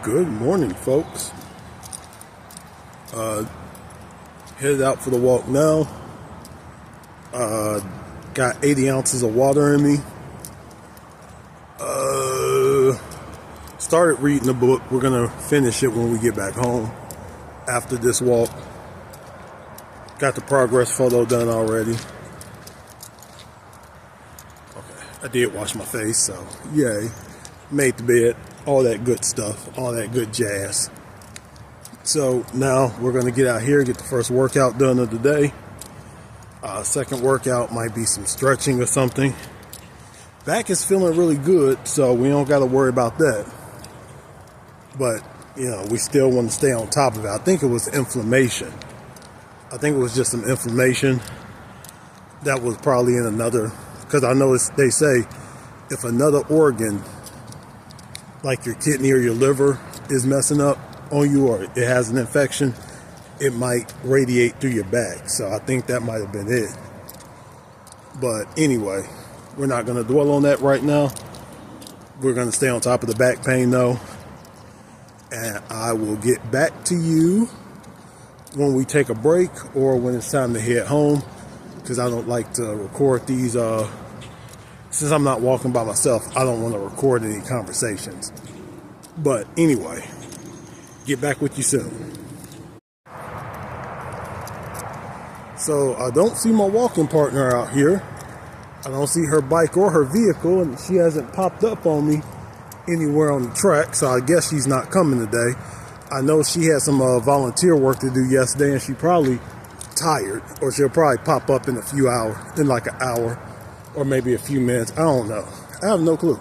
Good morning, folks. Headed out for the walk now. Got 80 ounces of water in me. Started reading the book. We're gonna finish it when we get back home after this walk. Got the progress photo done already. Okay, I did wash my face, so yay. Made the bed, all that good stuff, all that good jazz. So now we're going to get out here, get the first workout done of the day. Second workout might be some stretching or something. Back is feeling really good, so we don't got to worry about that. But, you know, we still want to stay on top of it. I think it was inflammation. I think it was just some inflammation that was probably in another, because I know they say if another organ, like your kidney or your liver, is messing up on you or it has an infection, it might radiate through your back. So I think that might have been it. But anyway, we're not going to dwell on that right now. We're going to stay on top of the back pain though. And I will get back to you when we take a break or when it's time to head home, because I don't like to record these. Since I'm not walking by myself, I don't want to record any conversations. But anyway, get back with you soon. So I don't see my walking partner out here. I don't see her bike or her vehicle, and she hasn't popped up on me anywhere on the track, so I guess she's not coming today. I know she had some volunteer work to do yesterday, and she probably tired, or she'll probably pop up in a few hours, in like an hour, or maybe a few minutes. I don't know. I have no clue.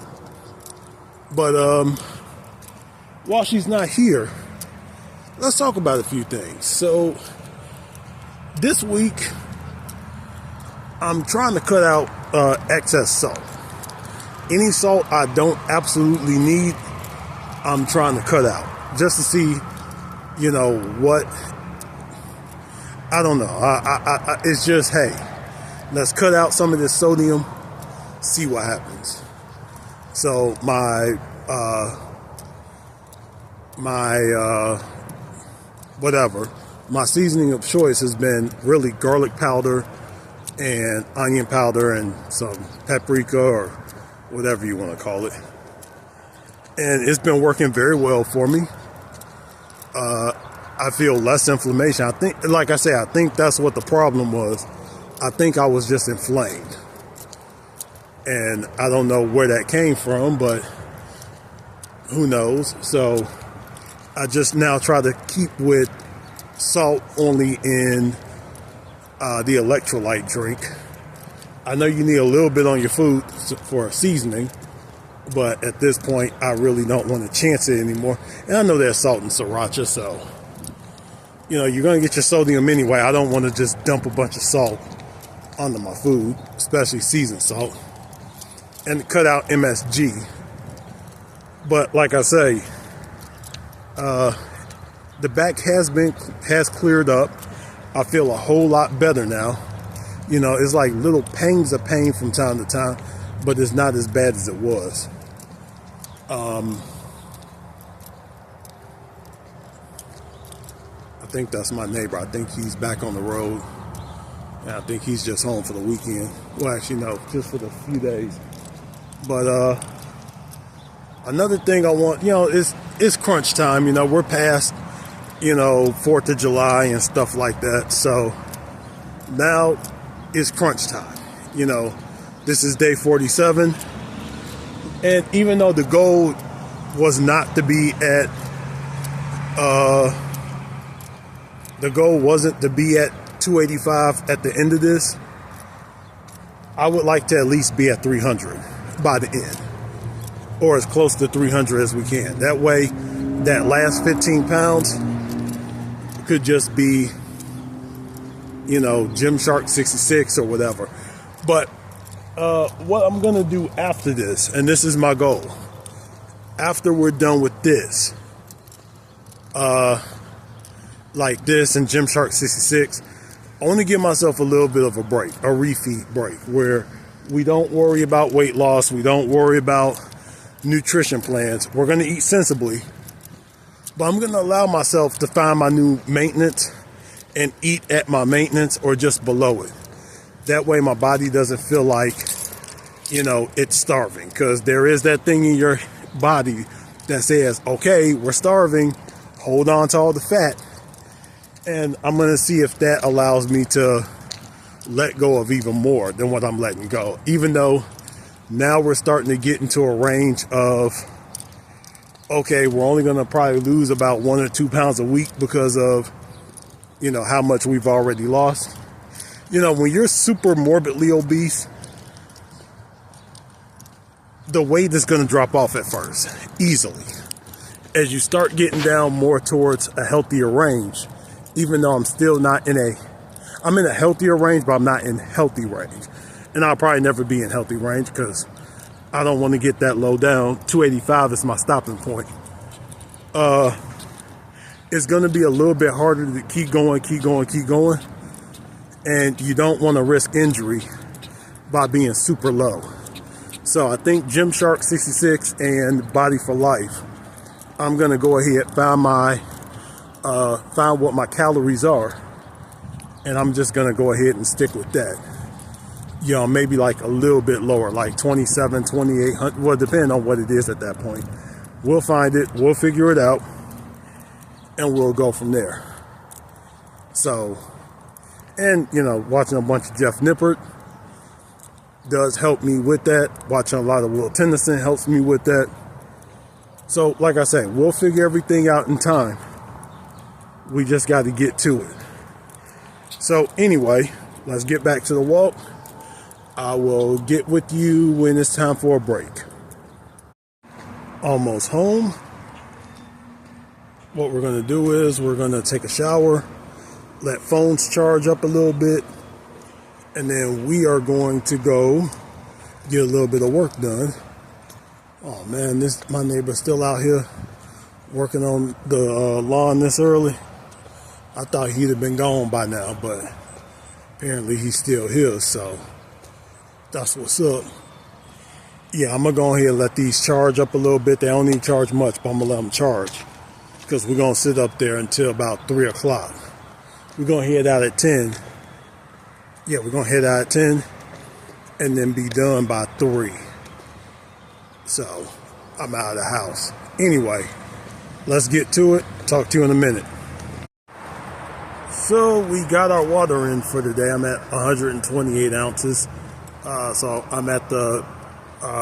But while she's not here, let's talk about a few things. So this week, I'm trying to cut out excess salt. Any salt I don't absolutely need, I'm trying to cut out. Just to see, you know, what, I don't know. It's just, hey, let's cut out some of this sodium, see what happens. So my seasoning of choice has been really garlic powder and onion powder and some paprika or whatever you want to call it. And it's been working very well for me. I feel less inflammation. I think, like I say, I think that's what the problem was. I think I was just inflamed. And I don't know where that came from, but who knows? So I just now try to keep with salt only in the electrolyte drink. I know you need a little bit on your food for a seasoning, but at this point, I really don't want to chance it anymore. And I know there's salt in sriracha, so, you know, you're going to get your sodium anyway. I don't want to just dump a bunch of salt onto my food, especially seasoned salt, and cut out MSG. But like I say, the back has cleared up. I feel a whole lot better now. You know, it's like little pangs of pain from time to time, but it's not as bad as it was. I think that's my neighbor. I think he's back on the road. And I think he's just home for the weekend. Well, actually, no, just for the few days. But another thing I want, you know, it's crunch time. You know, we're past, you know, 4th of July and stuff like that. So now it's crunch time. You know, this is day 47. And even though the goal was not to be at, the goal wasn't to be at 285 at the end of this, I would like to at least be at 300 by the end, or as close to 300 as we can. That way, that last 15 pounds could just be, you know, Gymshark 66 or whatever. But what I'm going to do after this, and this is my goal, after we're done with this, like this and Gymshark 66, I want to give myself a little bit of a break, a refeed break, where we don't worry about weight loss. We don't worry about nutrition plans. We're going to eat sensibly, But I'm going to allow myself to find my new maintenance and eat at my maintenance or just below it. That way my body doesn't feel like, it's starving. Because there is that thing in your body that says, okay, we're starving. Hold on to all the fat. And I'm going to see if that allows me to let go of even more than what I'm letting go. Even though now we're starting to get into a range of, okay, we're only going to probably lose about 1 or 2 pounds a week because of, how much we've already lost. When you're super morbidly obese, the weight is going to drop off at first, easily. As you start getting down more towards a healthier range, even though I'm still not I'm in a healthier range, but I'm not in healthy range. And I'll probably never be in healthy range because I don't want to get that low down. 285 is my stopping point. It's going to be a little bit harder to keep going. And you don't want to risk injury by being super low. So I think Gymshark 66 and Body for Life, I'm going to go ahead, find what my calories are. And I'm just going to go ahead and stick with that. Maybe like a little bit lower, like 27, 2800. Well, depending on what it is at that point. We'll find it. We'll figure it out. And we'll go from there. So, and, watching a bunch of Jeff Nippert does help me with that. Watching a lot of Will Tennyson helps me with that. So, like I said, we'll figure everything out in time. We just got to get to it. So anyway, let's get back to the walk. I will get with you when it's time for a break. Almost home. What we're going to do is we're going to take a shower, let phones charge up a little bit, and then we are going to go get a little bit of work done. Oh man, my neighbor's still out here working on the lawn this early. I thought he'd have been gone by now, but apparently he's still here, so that's what's up. Yeah, I'm going to go ahead and let these charge up a little bit. They don't need to charge much, but I'm going to let them charge because we're going to sit up there until about 3 o'clock. We're going to head out at 10. Yeah, we're going to head out at 10 and then be done by 3. So I'm out of the house. Anyway, let's get to it. Talk to you in a minute. So we got our water in for today. I'm at 128 ounces. So I'm at the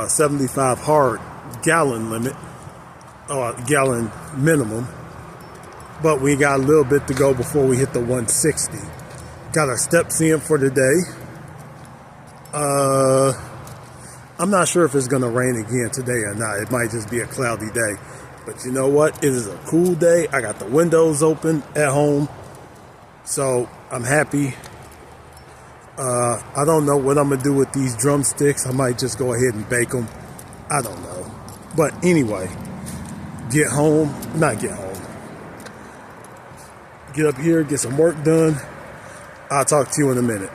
75 hard gallon limit, gallon minimum. But we got a little bit to go before we hit the 160. Got our steps in for today. I'm not sure if it's going to rain again today or not. It might just be a cloudy day. But you know what? It is a cool day. I got the windows open at home. So I'm happy. I don't know what I'm going to do with these drumsticks. I might just go ahead and bake them. I don't know. But anyway, get home. Get up here, get some work done. I'll talk to you in a minute.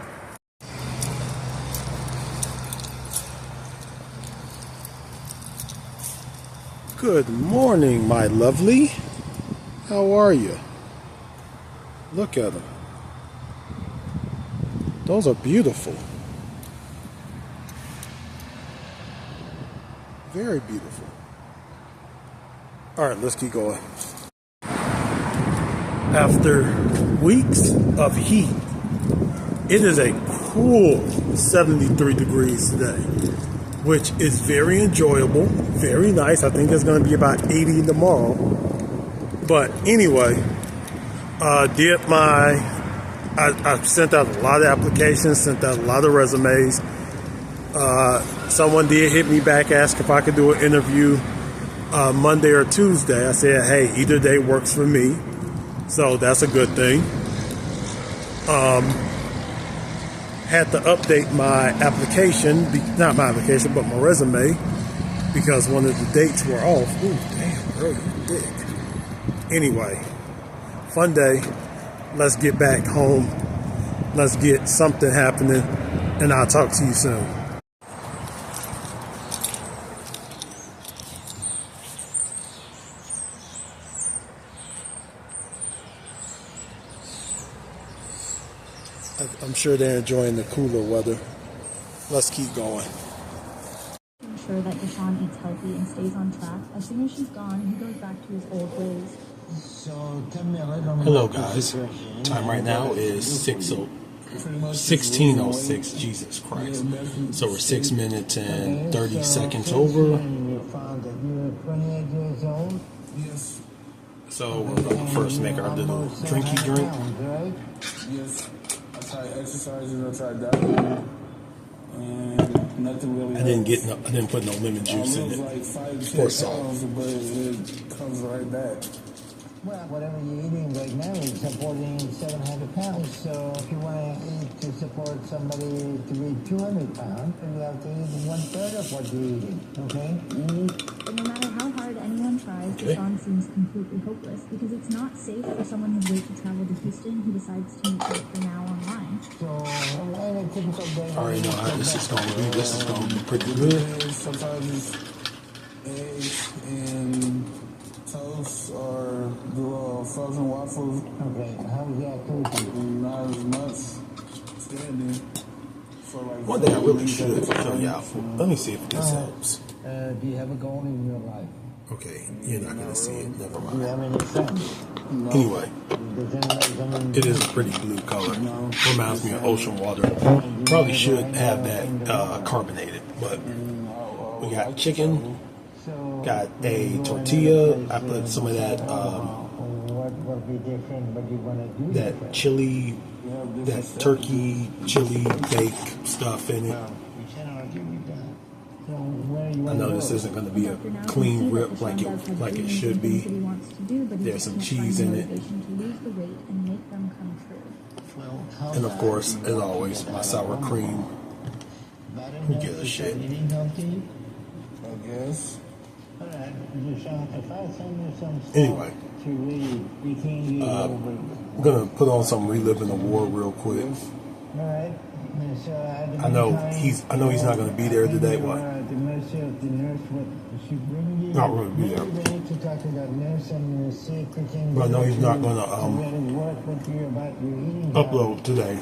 Good morning, my lovely. How are you? Look at them. Those are beautiful. Very beautiful. All right, let's keep going. After weeks of heat, it is a cool 73 degrees today, which is very enjoyable, very nice. I think it's going to be about 80 tomorrow. But anyway, I sent out a lot of applications, sent out a lot of resumes. Someone did hit me back, ask if I could do an interview Monday or Tuesday. I said, hey, either day works for me. So that's a good thing. Had to update my application, not my application, but my resume, because one of the dates were off. Ooh, damn, bro, you're thick. Anyway, fun day. Let's get back home. Let's get something happening, and I'll talk to you soon. I'm sure they're enjoying the cooler weather. Let's keep going. Ensure that Deshaun eats healthy and stays on track. As soon as she's gone, he goes back to his old ways. Hello guys. Time right now is 16:06. Jesus Christ. So we're 6 minutes and 30 seconds over. So we're going to first make our little drinky drink. Yes. I tried exercising, I tried diet. And nothing really. I didn't put no lemon juice in it. Like 5 to 6 Or salt. pounds, but it comes right back. Well, whatever you're eating right now is supporting 700 pounds. So if you want to eat to support somebody to be 200 pounds, then you have to eat 1/3 of what you're eating. Okay? But no matter how hard anyone tries, Deshaun seems completely hopeless because it's not safe for someone his weight to travel to Houston. He decides to meet her for now online. So, a typical day. I already know how this is going to be. This is going to be pretty good. Sometimes eggs and toast or the little frozen waffles. Okay, how's that cookie? Not as much standing for like. One thing I really should show you out for. Let me see if this helps. Do you have a goal in your life? Okay, you're not going to see it. Never Do you mind. have any friends? Anyway, Does anybody come in? it is a pretty blue color. Reminds me of ocean water. Probably should have that carbonated, but we got chicken. Got a tortilla. I put some of that What would be different? What you want to do? that chili, that turkey chili bake stuff in it. You can't argue with that. So where you I want know to this go? isn't going to be a clean rip like it should be. There's some cheese in it. To lose the weight and make them come true. Well, how And of course, as always, my sour cream. Who gives a shit? Eating healthy? I guess. All right. Deshaun, if I send you some stuff Anyway, to read, you can read over. I'm going to put on some Reliving the War real quick. All right. So I know he's not going to be there today. What? The mercy of the nurse, what she bring you? Not really be there. We need to talk to that nurse and see if we can. But I know he's not going to work with you about your eating. upload today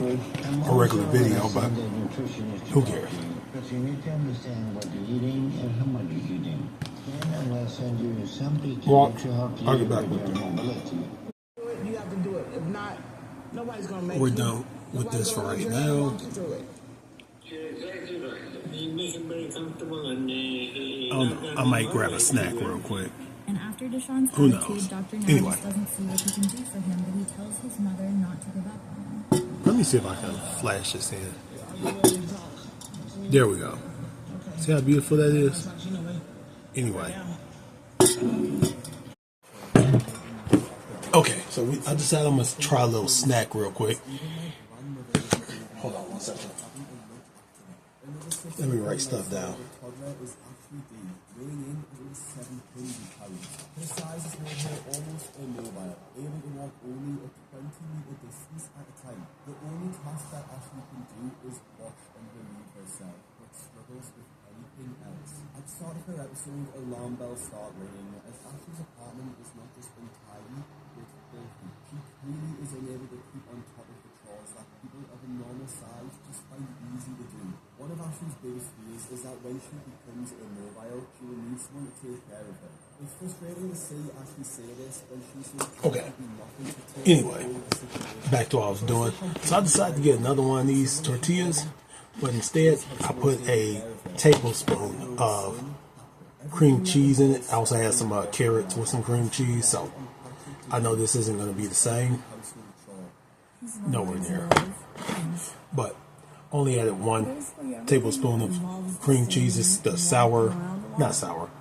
a regular video, but who cares? Because you need to understand what you're eating and how much you're eating. Then I'm going to send you something to help you I'll get back with with your you. mobility. You have to do it. If not, nobody's gonna make We're you. done with this for right now. You're exactly right. I don't know. I might grab a snack real quick. And after Deshaun's Who knows? attitude, Dr. Now Anyway. just doesn't see what he can do for him, but he tells his mother not to give up on him. Let me see if I can flash this in. There we go. See how beautiful that is? Anyway. Okay, so I decided I'm going to try a little snack real quick. Hold on 1 second. Let me write stuff down. His size is made her almost immobile, able to walk only a 20-meter distance at a time. The only task that Ashley can do is wash and relieve herself, but struggles with anything else. At the start of her episode, alarm bells start ringing, as Ashley's apartment is not just untidy, but filthy. She really is unable to keep on top of the chores that people of a normal size just find easy to do. One of Ashley's biggest fears is that when she becomes immobile, she will need someone to take care of her. It's frustrating to see Ashley say this when she's so Okay. nothing to take Anyway, over the situation. back to what I was doing. So I decided to get another one of these tortillas, but instead I put a tablespoon of cream cheese in it. I also had some carrots with some cream cheese, so I know this isn't going to be the same. Nowhere near. But only added 1 tablespoon of cream cheese. It's the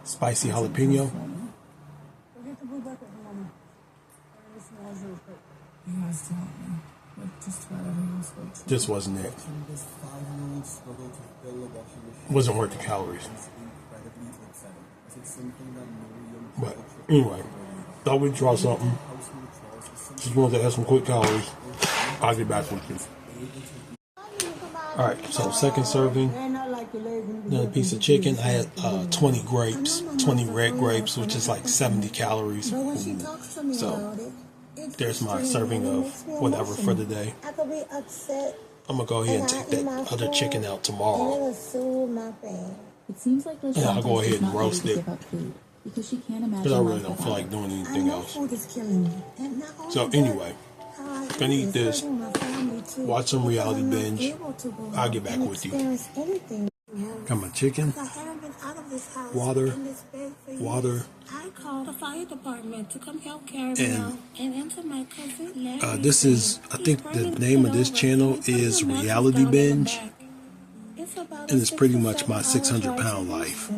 spicy jalapeno. Just wasn't it. Wasn't worth the calories. But anyway, thought we'd try something. Just wanted to add some quick calories. I'll get back with you. Alright, so second serving. Another piece of chicken. I had 20 grapes, 20 red grapes, which is like 70 calories. So there's my serving of whatever for the day. I'm gonna go ahead and take that other chicken out tomorrow. It seems like And I'll go ahead and roast it. give up food because she can't imagine Because I really life don't without feel like it. doing anything else. Food is killing me. And not only So that, anyway, gonna eat it's this, hurting my family too, watch some because reality I'm not binge. able to go I'll out get back and with you. experience anything else. Got my chicken, I haven't been out of this house water, in this bed for years. water. I called the fire department to come help carry me And, out and enter my cousin Larry. this is, I think the name of this channel is Reality Binge. And it's pretty much my 600-pound life.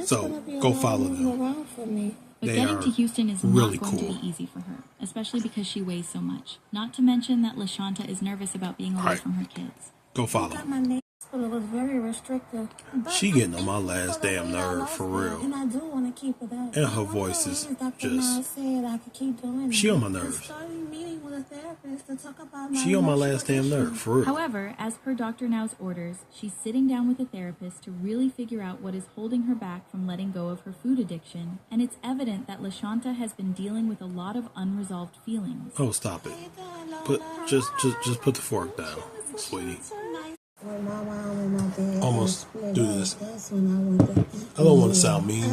So go follow them. But They getting are to Houston is really not going cool. to be easy for her, especially because she weighs so much. Not to mention that LaShanta is nervous about being away Right. from her kids. Go follow. My name was very restrictive. She getting on my last damn nerve, for real. And I do want to keep it up. And her voice is just, she on my nerves. She on my last damn nerve, for real. However, as per Dr. Now's orders, she's sitting down with a therapist to really figure out what is holding her back from letting go of her food addiction, and it's evident that LaShanta has been dealing with a lot of unresolved feelings. Oh, stop it. Just put the fork down, sweetie. Almost do this. I don't want to sound mean,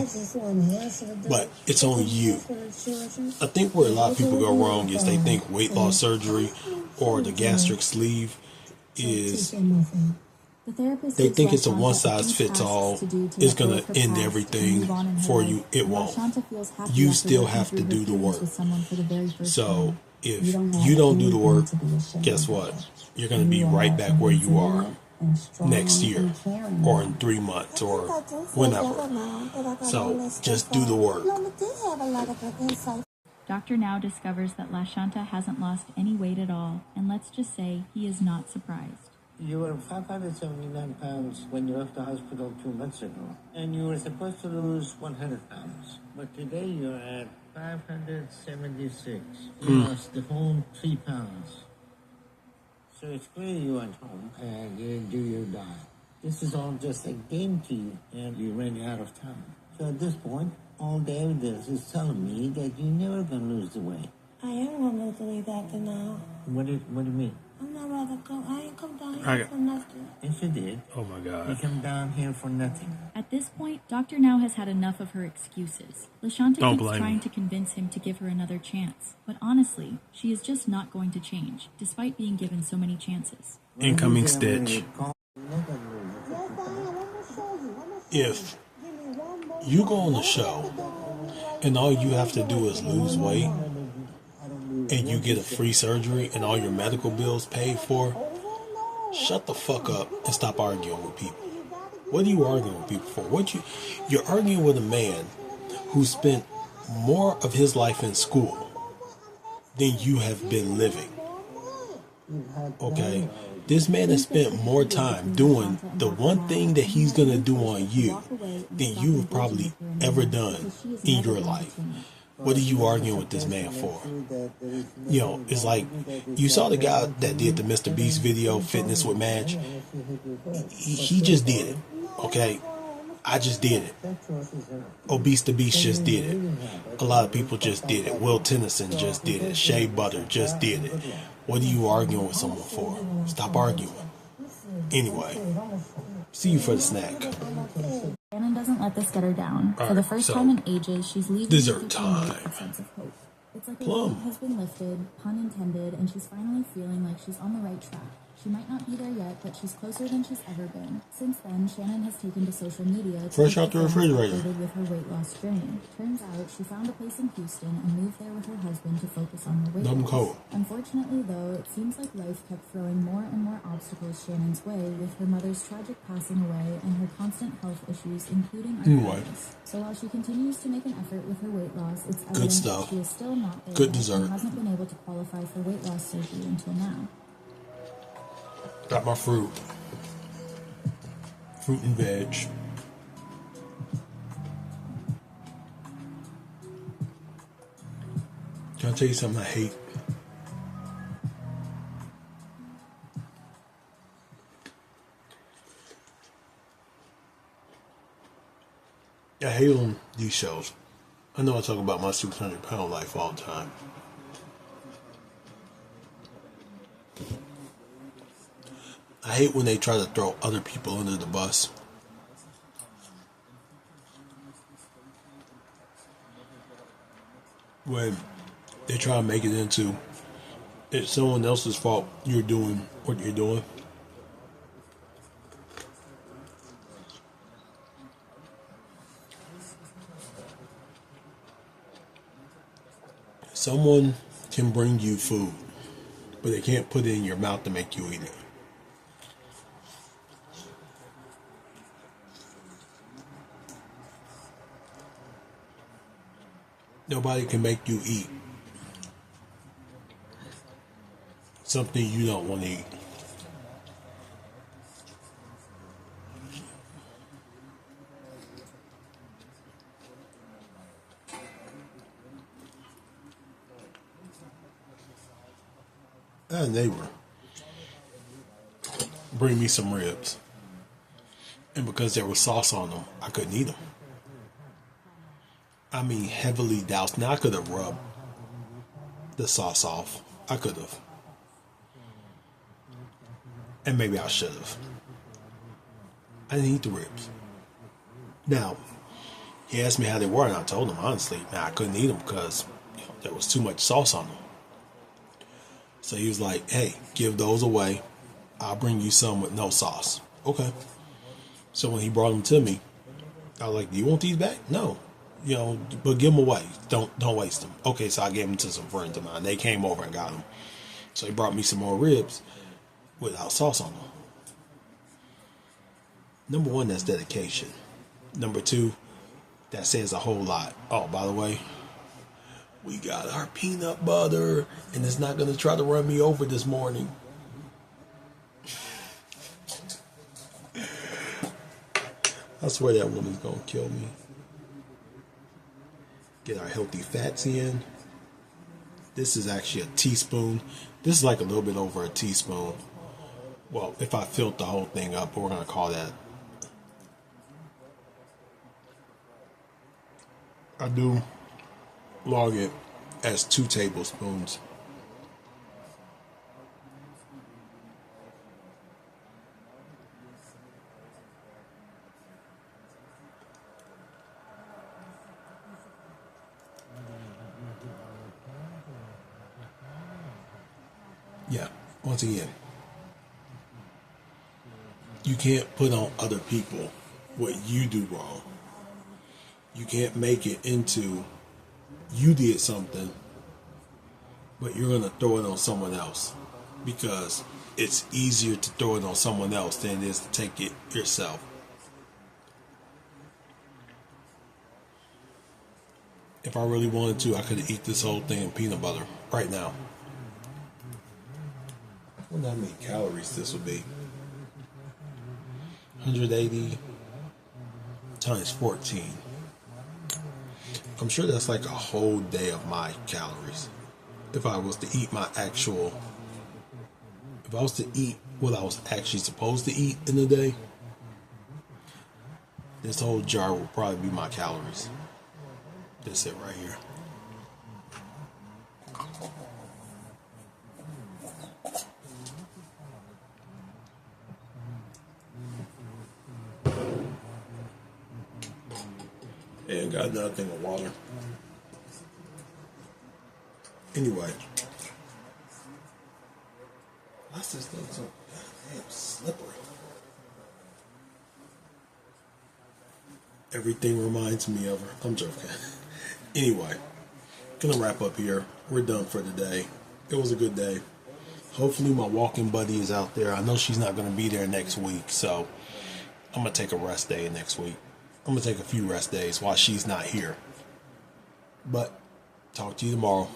but it's on you. I think where a lot of people go wrong is they think weight loss surgery or the gastric sleeve is, The therapist they gives think it's a LaShanta one-size-fits-all. few tasks to do to It's let go going of her to end past everything and move on in her for life. you. It And won't. LaShanta feels happy You after still working have to through her do the feelings work. with someone for the very first So time. if You don't have you don't do the anything work, to be ashamed guess of. what? You're going to be right back where you are next year or in 3 months or whenever. So just do the work. Dr. Now discovers that LaShanta hasn't lost any weight at all, and let's just say he is not surprised. You were 579 pounds when you left the hospital 2 months ago, and you were supposed to lose 100 pounds. But today you're at 576. You lost the whole 3 pounds. So it's clear you went home and you didn't do your diet. This is all just a game to you, and you ran out of time. So at this point, all the evidence is telling me that you're never going to lose the weight. I am going to lose the weight after now. What do you mean? I'm not rather come. I ain't come down I here got- for nothing. If you did, Oh my you God. come down here for nothing. At this point, Dr. Now has had enough of her excuses. LaShanta Don't keeps blame trying me. to convince him to give her another chance. But honestly, she is just not going to change, despite being given so many chances. Incoming stitch. If you go on the show and all you have to do is lose weight and you get a free surgery and all your medical bills paid for, shut the fuck up and stop arguing with people. What are you arguing with people for? You're arguing with a man who spent more of his life in school than you have been living. Okay? This man has spent more time doing the one thing that he's going to do on you than you have probably ever done in your life. What are you arguing with this man for? You know, it's like, you saw the guy that did the Mr. Beast video, Fitness with Madge. He just did it, okay? I just did it. Obese the Beast just did it. A lot of people just did it. Will Tennyson just did it. Shea Butter just did it. What are you arguing with someone for? Stop arguing. Anyway, see you for the snack. Shannon doesn't let this get her down. All For the right, first so, time in ages, she's leaving dessert the kitchen with time. a sense of hope. It's like a Plum. weight has been lifted, pun intended, and she's finally feeling like she's on the right track. She might not be there yet, but she's closer than she's ever been. Since then, Shannon has taken to social media to Fresh keep out the fans refrigerator. updated with her weight loss journey. Turns out, she found a place in Houston and moved there with her husband to focus on her weight Dumb loss. coat. Unfortunately, though, it seems like life kept throwing more and more obstacles Shannon's way, with her mother's tragic passing away and her constant health issues, including Anyway. arthritis. So while she continues to make an effort with her weight loss, it's evident stuff. that she is still not there Good yet dessert. and hasn't been able to qualify for weight loss surgery until now. Got my fruit. Fruit and veg. Can I tell you something I hate? I hate on these shows. I know I talk about my 600-pound life all the time. I hate when they try to throw other people under the bus. When they try to make it into it's someone else's fault you're doing what you're doing. Someone can bring you food, but they can't put it in your mouth to make you eat it. Nobody can make you eat something you don't want to eat. A neighbor bring me some ribs, and because there was sauce on them, I couldn't eat them. I mean, heavily doused. Now I could have rubbed the sauce off. I could have, and maybe I should have. I didn't eat the ribs. Now he asked me how they were, and I told him honestly, man, I couldn't eat them because there was too much sauce on them. So he was like, hey, give those away. I'll bring you some with no sauce. Okay. So when he brought them to me, I was like, do you want these back? No. But give them away. Don't waste them. Okay, so I gave them to some friends of mine. They came over and got them. So he brought me some more ribs without sauce on them. Number one, that's dedication. Number two, that says a whole lot. Oh, by the way, we got our peanut butter, and it's not going to try to run me over this morning. I swear that woman's going to kill me. Get our healthy fats in. This is actually a teaspoon. This is like a little bit over a teaspoon. Well, if I filled the whole thing up, we're going to call that. I do log it as 2 tablespoons. Yeah, once again, you can't put on other people what you do wrong. You can't make it into you did something, but you're going to throw it on someone else because it's easier to throw it on someone else than it is to take it yourself. If I really wanted to, I could eat this whole thing in peanut butter right now. I wonder how many calories this would be. 180 times 14. I'm sure that's like a whole day of my calories. If I was to eat if I was to eat what I was actually supposed to eat in a day, this whole jar will probably be my calories. That's it right here. And got another thing of water. Anyway. Why's this thing so goddamn slippery? Everything reminds me of her. I'm joking. Anyway, gonna wrap up here. We're done for today. It was a good day. Hopefully my walking buddy is out there. I know she's not gonna be there next week, so I'm gonna take a rest day next week. I'm going to take a few rest days while she's not here. But talk to you tomorrow.